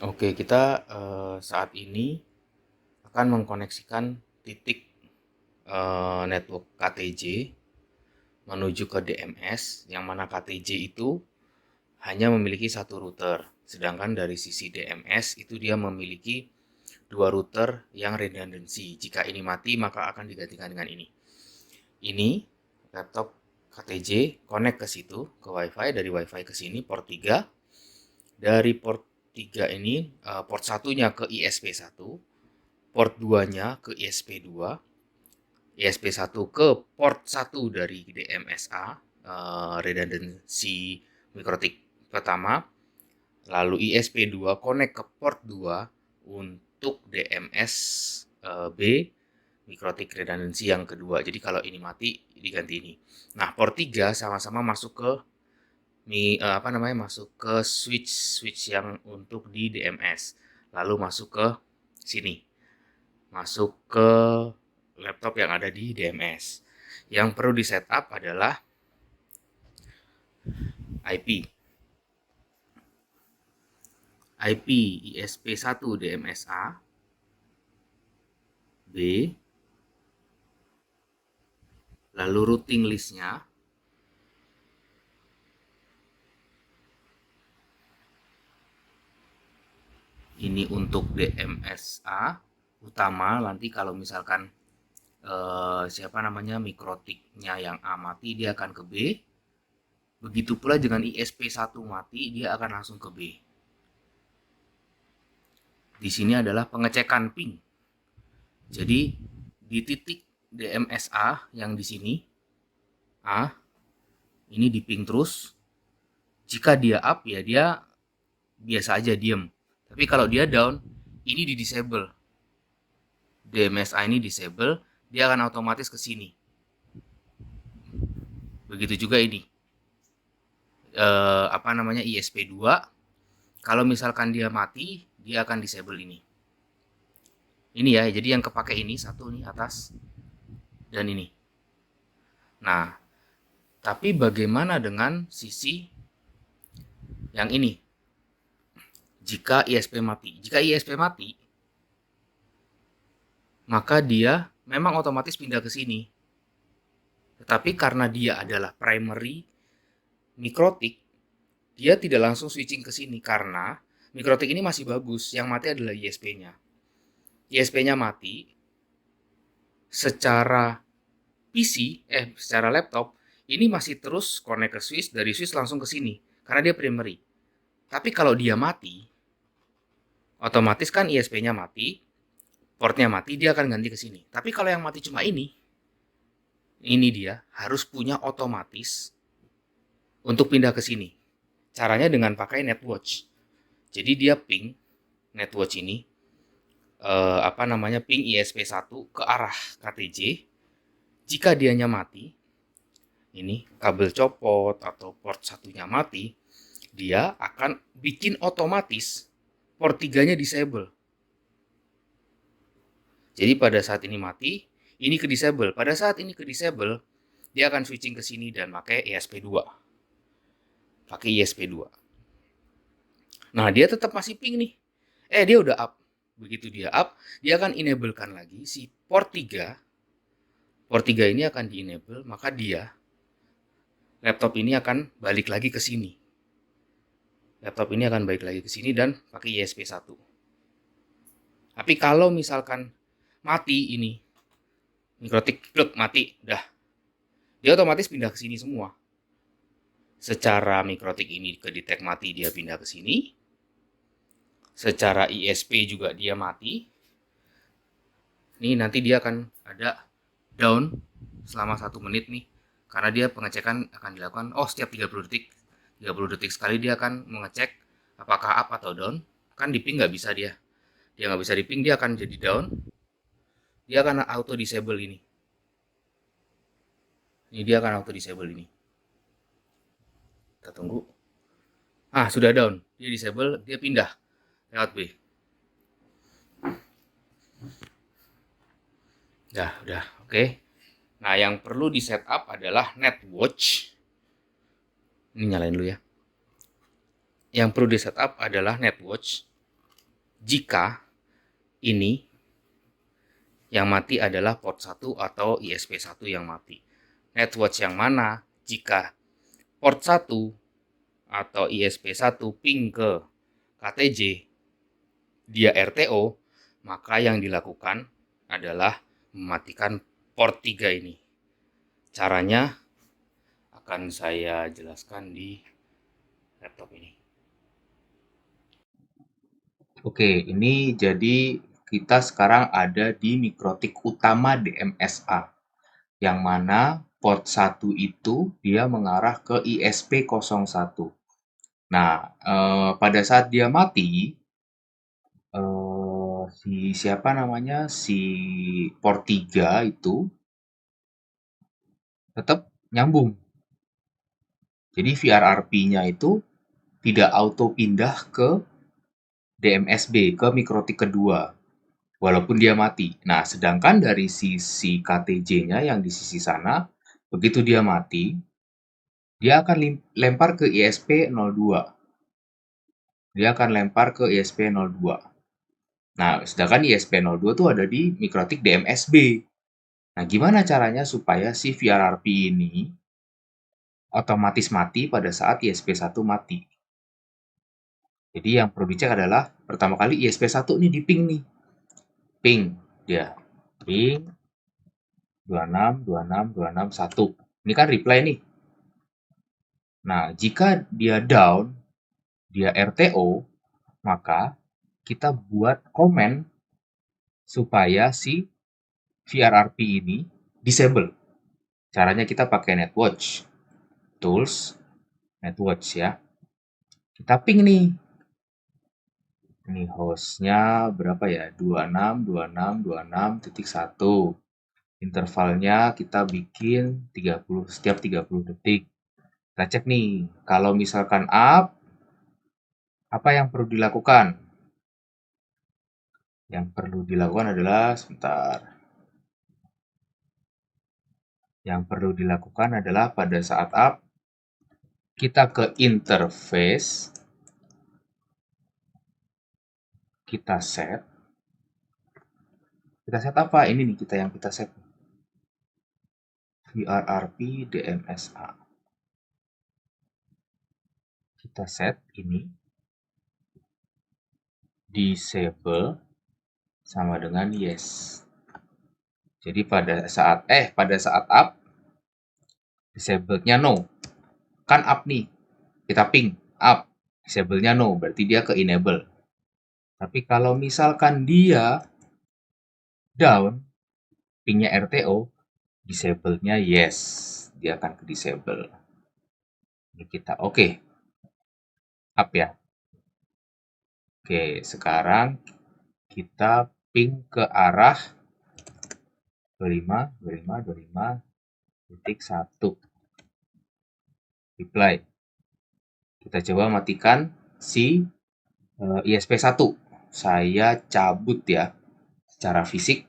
Oke, kita saat ini akan mengkoneksikan titik network KTJ menuju ke DMS, yang mana KTJ itu hanya memiliki satu router, sedangkan dari sisi DMS itu dia memiliki dua router yang redundancy. Jika ini mati, maka akan digantikan dengan ini. Ini laptop KTJ connect ke situ, ke WiFi, dari WiFi ke sini port 3. Dari port 3 ini, port satunya ke ISP1, port 2-nya ke ISP2, ISP1 ke port 1 dari DMSA, redundancy mikrotik pertama, lalu ISP2 connect ke port 2 untuk DMS B, mikrotik redundancy yang kedua. Jadi kalau ini mati, diganti ini. Nah, port 3 sama-sama masuk ke masuk ke switch yang untuk di DMS, lalu masuk ke sini, masuk ke laptop yang ada di DMS. Yang perlu di setup adalah IP ISP1 DMSA B, lalu routing listnya ini untuk DMSA utama. Nanti kalau misalkan mikrotiknya yang A mati, dia akan ke B. Begitu pula dengan ISP1 mati, dia akan langsung ke B. Di sini adalah pengecekan ping. Jadi di titik DMSA yang di sini A, ini di ping terus. Jika dia up, ya dia biasa aja diem. Tapi kalau dia down, ini di disable. DMSA ini disable, dia akan otomatis ke sini. Begitu juga ini. ISP2, kalau misalkan dia mati, dia akan disable ini. Ini ya, jadi yang kepake ini satu nih atas dan ini. Nah, tapi bagaimana dengan sisi yang ini? Jika ISP mati, maka dia memang otomatis pindah ke sini. Tetapi karena dia adalah primary mikrotik, dia tidak langsung switching ke sini karena mikrotik ini masih bagus. Yang mati adalah ISP-nya. ISP-nya mati, secara secara laptop, ini masih terus connect ke switch, dari switch langsung ke sini karena dia primary. Tapi kalau dia mati, otomatis kan ISP-nya mati, portnya mati, dia akan ganti ke sini. Tapi kalau yang mati cuma ini dia harus punya otomatis untuk pindah ke sini. Caranya dengan pakai netwatch. Jadi dia ping netwatch ini, ping ISP1 ke arah KTJ. Jika dianya mati, ini kabel copot atau port satunya mati, dia akan bikin otomatis port 3-nya disable. Jadi pada saat ini mati, ini ke disable. Pada saat ini ke disable, dia akan switching ke sini dan pakai ISP2. Nah, dia tetap masih ping nih. Dia udah up. Begitu dia up, dia akan enablekan lagi si port 3. Port 3 ini akan di-enable, maka laptop ini akan balik lagi ke sini. Dan pakai ISP1. Tapi kalau misalkan mati ini, mikrotik mati, udah, dia otomatis pindah ke sini semua. Secara mikrotik ini ke detect mati, dia pindah ke sini. Secara ISP juga dia mati. Ini nanti dia akan ada down selama 1 menit nih, karena dia pengecekan akan dilakukan setiap 30 detik sekali dia akan mengecek apakah up atau down. Kan di ping nggak bisa, dia nggak bisa di ping, dia akan jadi down, dia akan auto disable ini dia akan auto disable ini. Kita tunggu. Sudah down, dia disable, dia pindah lewat B. Udah, oke. Nah, yang perlu di setup adalah netwatch. Ini nyalain dulu ya. Yang perlu di setup adalah netwatch. jika ini yang mati adalah port 1 atau ISP1 yang mati. Netwatch yang mana jika port 1 atau ISP1 ping ke KTJ dia RTO, maka yang dilakukan adalah mematikan port 3 ini. Caranya akan saya jelaskan di laptop ini. Oke, ini jadi kita sekarang ada di mikrotik utama DMSA, yang mana port 1 itu dia mengarah ke ISP01. Nah, pada saat dia mati, si port 3 itu tetap nyambung. Jadi VRRP-nya itu tidak auto pindah ke DMSB, ke mikrotik kedua, walaupun dia mati. Nah, sedangkan dari sisi KTJ-nya yang di sisi sana, begitu dia mati, dia akan lempar ke ISP02. Dia akan lempar ke ISP02. Nah, sedangkan ISP02 itu ada di mikrotik DMSB. Nah, gimana caranya supaya si VRRP ini otomatis mati pada saat ISP1 mati? Jadi yang perlu dicek adalah pertama kali ISP1 nih di ping nih. Ping dia. Ping 26 26 26 1. Ini kan reply nih. Nah, jika dia down, dia RTO, maka kita buat komen supaya si VRRP ini disable. Caranya kita pakai Netwatch. Tools, Netwatch ya. Kita ping nih. Ini hostnya berapa ya? 26.26.26.1. Intervalnya kita bikin 30 setiap 30 detik. Kita cek nih, kalau misalkan up, apa yang perlu dilakukan? Yang perlu dilakukan adalah, sebentar. Yang perlu dilakukan adalah pada saat up, kita ke interface, kita set. Kita set apa? Ini nih yang kita set. VRRP DMSA. Kita set ini disable sama dengan yes. Jadi pada saat up, disable-nya no. Kan up nih. Kita ping up. Disable-nya no, berarti dia ke enable. Tapi kalau misalkan dia down, pingnya RTO, disable-nya yes. Dia akan ke disable. Ini kita oke. Up ya. Oke, sekarang kita ping ke arah 25.25.25.1. Reply. Kita coba matikan si ISP1. Saya cabut ya secara fisik.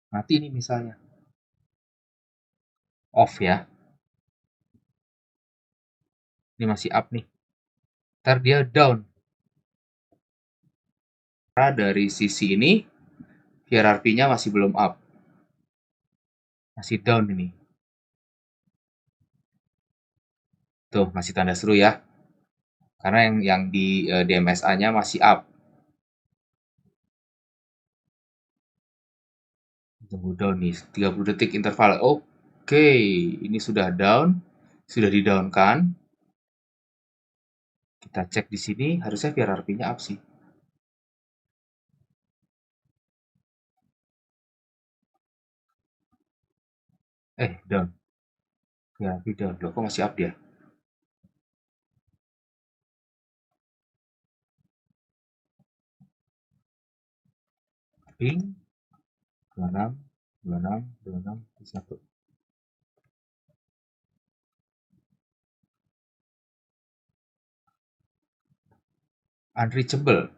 Mati ini misalnya. Off ya. Ini masih up nih. Ntar dia down. Karena dari sisi ini, hierarkinya masih belum up. Masih down ini. Tuh, masih tanda seru ya. Karena yang di DMSA-nya masih up. Tunggu down nih, 30 detik interval. Oke, ini sudah down. Sudah di-down-kan. Kita cek di sini, harusnya hierarkinya up sih. Down. Hierarki down. Loh, kok masih up dia? Ping 26, 26, 26, 1. Unreachable.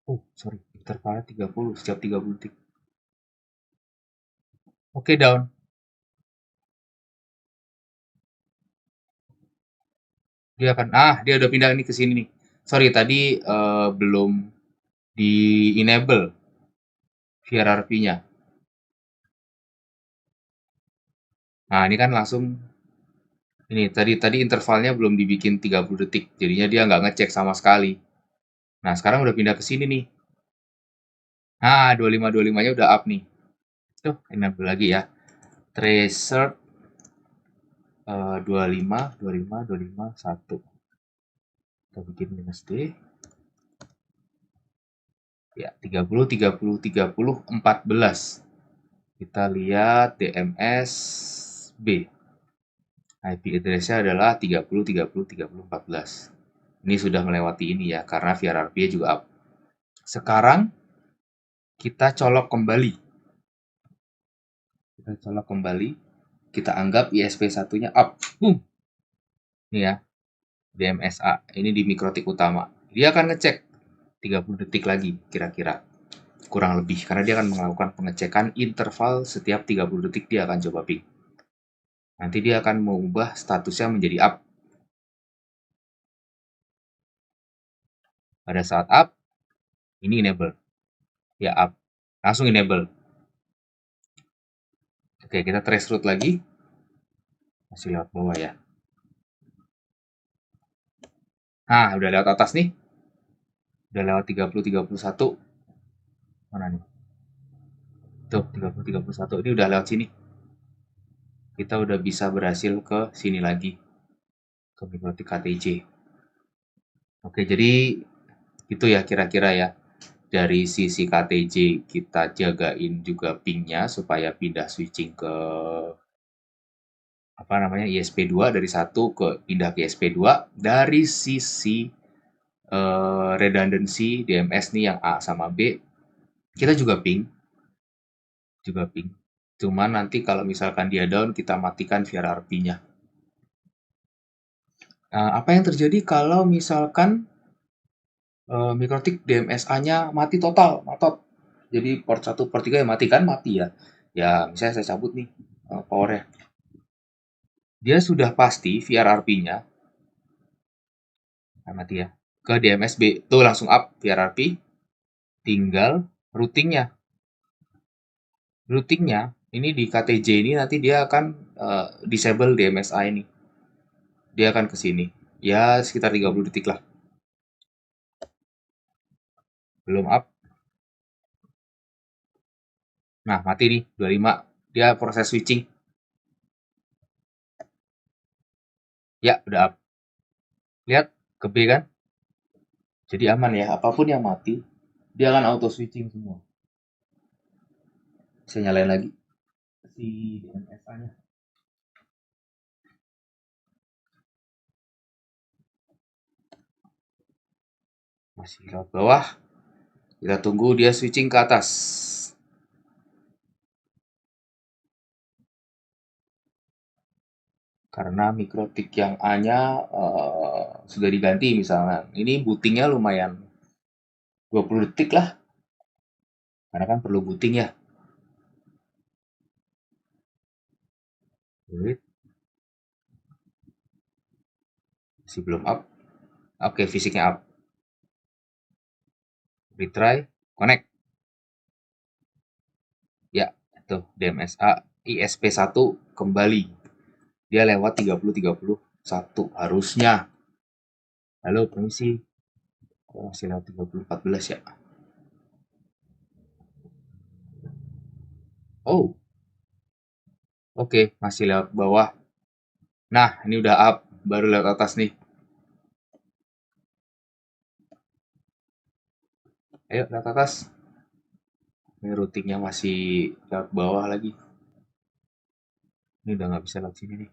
Oh, sorry. Intervalnya 30 setiap 30 detik. Oke, down. Dia udah pindah nih ke sini nih. Sorry, tadi belum di enable VRRP-nya. Nah, ini kan langsung ini tadi intervalnya belum dibikin 30 detik. Jadinya dia nggak ngecek sama sekali. Nah, sekarang udah pindah ke sini nih. Nah, 25-25-nya udah up nih. Tuh, enable lagi ya. Tracer 25, 1. Kita bikin minus D. Ya, 30, 30, 30, 14. Kita lihat DMS B. IP address-nya adalah 30, 30, 30, 14. Ini sudah melewati ini ya, karena VRRP juga up. Sekarang kita colok kembali. Kita anggap ISP1-nya up. Ini ya, DMSA. Ini di mikrotik utama. Dia akan ngecek 30 detik lagi kira-kira. Kurang lebih, karena dia akan melakukan pengecekan interval setiap 30 detik dia akan coba ping. Nanti dia akan mengubah statusnya menjadi up. Pada saat up, ini enable. Ya up. Langsung enable. Oke, kita trace route lagi. Masih lewat bawah ya. Nah, udah lewat atas nih. Udah lewat 30, 31. Mana nih? Tuh, 30, 31. Ini udah lewat sini. Kita udah bisa berhasil ke sini lagi. Ke mikrotik KTJ. Oke, jadi itu ya kira-kira ya. Dari sisi KTJ kita jagain juga pingnya supaya pindah switching ke ISP2 dari 1 ke pindah ke ISP2. Dari sisi redundancy DMS nih yang A sama B, kita juga ping. Cuman nanti kalau misalkan dia down, kita matikan VRRP-nya. Apa yang terjadi kalau misalkan mikrotik DMSA-nya mati total, matot. Jadi port 1, port 3 yang mati kan mati ya. Ya, misalnya saya cabut nih powernya. Dia sudah pasti VRRP-nya mati ya. Ke DMSB tuh langsung up VRRP, tinggal routingnya. Routingnya ini di KTJ ini nanti dia akan disable DMSA ini. Dia akan ke sini. Ya sekitar 30 detik lah. Belum up. Nah, mati nih 25. Dia proses switching. Ya, udah up. Lihat ke B kan? Jadi aman ya, apapun yang mati, dia akan auto switching semua. Saya nyalain lagi si DMSA-nya. Masih lewat bawah. Kita tunggu dia switching ke atas. Karena mikrotik yang A-nya sudah diganti misalnya. Ini bootingnya lumayan 20 detik lah. Karena kan perlu booting ya. Masih belum up. Oke, fisiknya up. Retry, connect. Ya, itu DMSA ISP1 kembali. Dia lewat 30-31 harusnya. Halo, permisi. Kok masih lewat 30-14 ya? Oh, oke, masih lewat bawah. Nah, ini udah up, baru lewat atas nih. Ayo, lewat atas. Ini routingnya masih lewat bawah lagi. Ini udah nggak bisa lewat sini nih.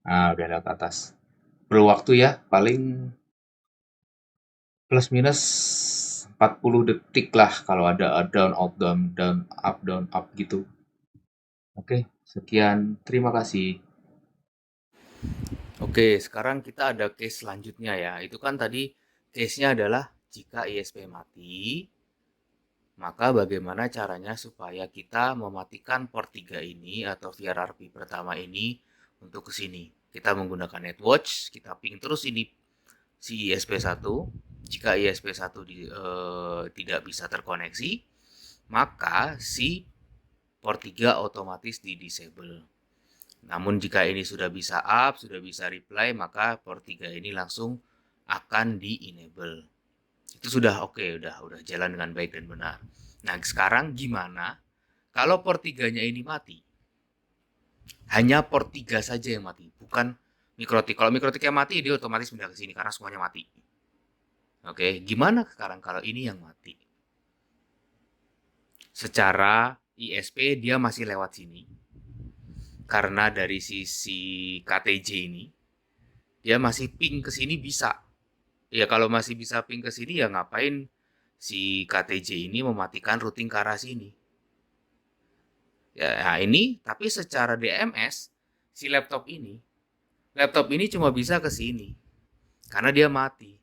Nah, udah lewat atas. Perlu waktu ya, paling plus minus 40 detik lah kalau ada down, out, down, up gitu. Oke, sekian. Terima kasih. Oke, sekarang kita ada case selanjutnya ya. Itu kan tadi case-nya adalah jika ISP mati, maka bagaimana caranya supaya kita mematikan port 3 ini atau VRRP pertama ini untuk ke sini. Kita menggunakan netwatch, kita ping terus ini si ISP1. Jika ISP1 tidak bisa terkoneksi, maka si port 3 otomatis di disable. Namun jika ini sudah bisa up, sudah bisa reply, maka port 3 ini langsung akan di enable. Itu sudah oke, udah jalan dengan baik dan benar. Nah, sekarang gimana kalau port 3-nya ini mati? Hanya port 3 saja yang mati, bukan mikrotik. Kalau mikrotiknya mati, dia otomatis pindah ke sini karena semuanya mati. Oke, gimana sekarang kalau ini yang mati? Secara ISP dia masih lewat sini. Karena dari sisi KTJ ini, dia masih ping ke sini bisa. Ya kalau masih bisa ping ke sini ya ngapain si KTJ ini mematikan routing ke arah sini. Ya, nah ini tapi secara DMS si laptop ini cuma bisa ke sini karena dia mati.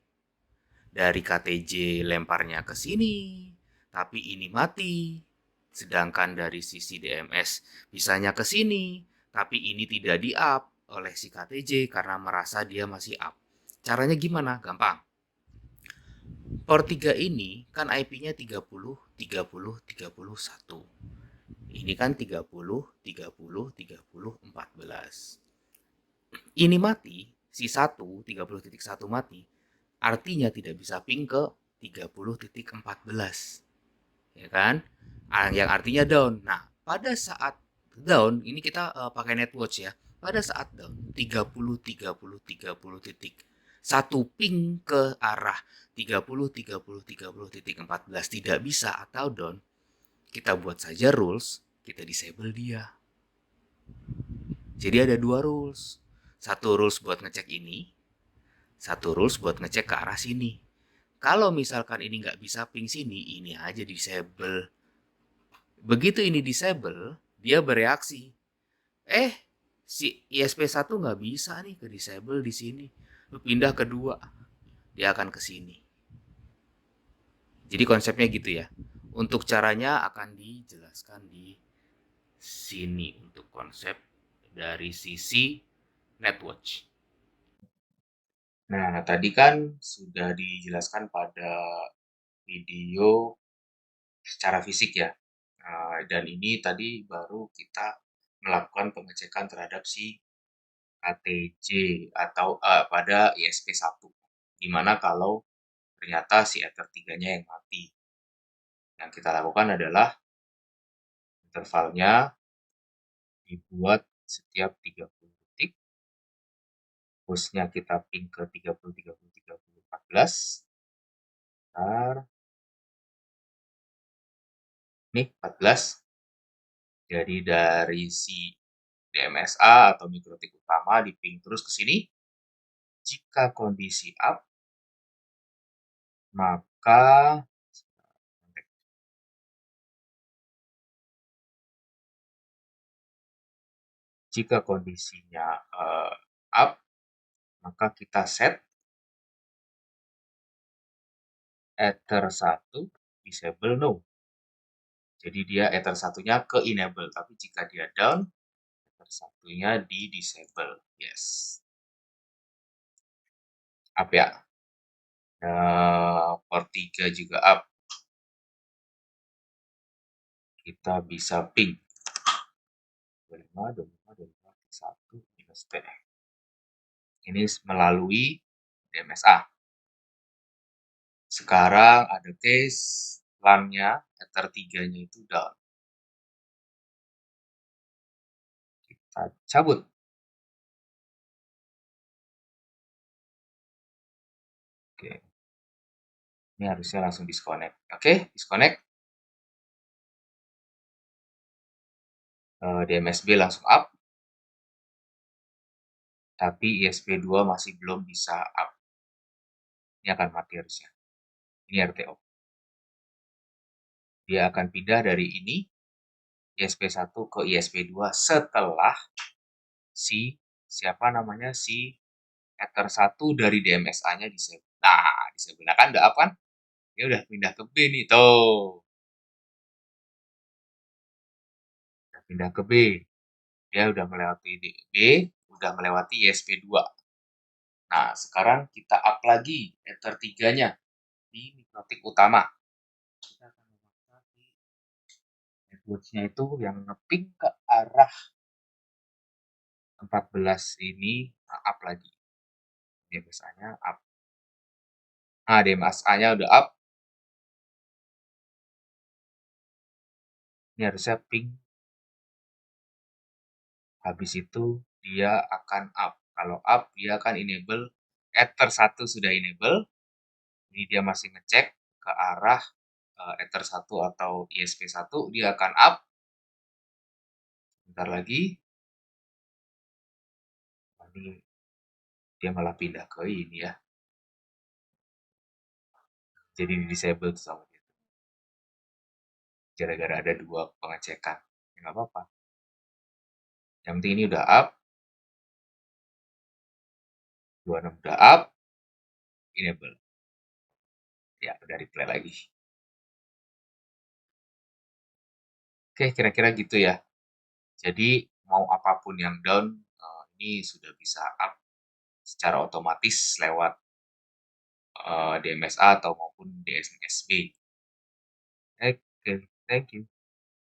Dari KTJ lemparnya ke sini, tapi ini mati. Sedangkan dari sisi DMS bisanya ke sini, tapi ini tidak di-up oleh si KTJ karena merasa dia masih up. Caranya gimana? Gampang. Port 3 ini kan IP-nya 30, 30, 31. Ini kan 30, 30, 30, 14. Ini mati, si 1, 30.1 mati, artinya tidak bisa ping ke 30.14. Ya kan? Yang artinya down. Nah, pada saat down, ini kita pakai netwatch ya. Pada saat down, 30, 30, 30 titik. Satu ping ke arah 30, 30, 30.14 tidak bisa atau down, kita buat saja rules, kita disable dia. Jadi ada dua rules. Satu rules buat ngecek ini, satu rules buat ngecek ke arah sini. Kalau misalkan ini nggak bisa ping sini, ini aja disable. Begitu ini disable, dia bereaksi. Si ISP1 nggak bisa nih ke disable di sini. Lu pindah ke 2, dia akan ke sini. Jadi konsepnya gitu ya. Untuk caranya akan dijelaskan di sini untuk konsep dari sisi netwatch. Nah, tadi kan sudah dijelaskan pada video secara fisik ya. Dan ini tadi baru kita melakukan pengecekan terhadap si KTJ atau pada ISP1. Dimana kalau ternyata si Ether 3-nya yang mati. Yang kita lakukan adalah intervalnya dibuat setiap 30 detik. Hostnya kita ping ke 30, 30, 30, 14. Bentar. Nih, 14. Jadi dari si DMSA atau mikrotik utama di ping terus ke sini. Jika kondisi up, maka jika kondisinya up, maka kita set Ether 1 disable no. Jadi dia Ether 1-nya ke enable, tapi jika dia down, Ether 1-nya di disable. Yes. Up ya. Port 3 juga up. Kita bisa ping 25, 25, 25, 1 minus T. Ini melalui DMSA. Sekarang ada case LAN-nya, Ether 3-nya itu down. Kita cabut. Oke. Ini harusnya langsung disconnect. Oke, disconnect. DMSB langsung up. Tapi ISP2 masih belum bisa up. Ini akan mati harusnya. Ini RTO. Dia akan pindah dari ini, ISP1 ke ISP2 setelah si Ether 1 dari DMSA-nya disable. Nah, disable. Nah, kan udah up kan? Dia udah pindah ke B nih, tuh. Udah pindah ke B. Dia udah melewati B, udah melewati ISP2. Nah, sekarang kita up lagi Ether 3-nya di mikrotik utama. Kita akan memaksa di network-nya itu yang ngeping ke arah 14 ini up lagi. DMSA-nya up. Nah, DMSA-nya udah up. Ini harusnya ping. Habis itu dia akan up. Kalau up, dia akan enable. Ether 1 sudah enable. Ini dia masih ngecek ke arah Ether 1 atau ISP1. Dia akan up. Bentar lagi. Ini dia malah pindah ke ini ya. Jadi di disable sama dia. Gara-gara ada 2 pengecekan. Ya nggak apa-apa. Yang penting ini udah up. 26 udah up. Enable. Ya, udah replay lagi. Oke, kira-kira gitu ya. Jadi, mau apapun yang down, ini sudah bisa up secara otomatis lewat DMSA atau maupun DMSB. Oke, thank you.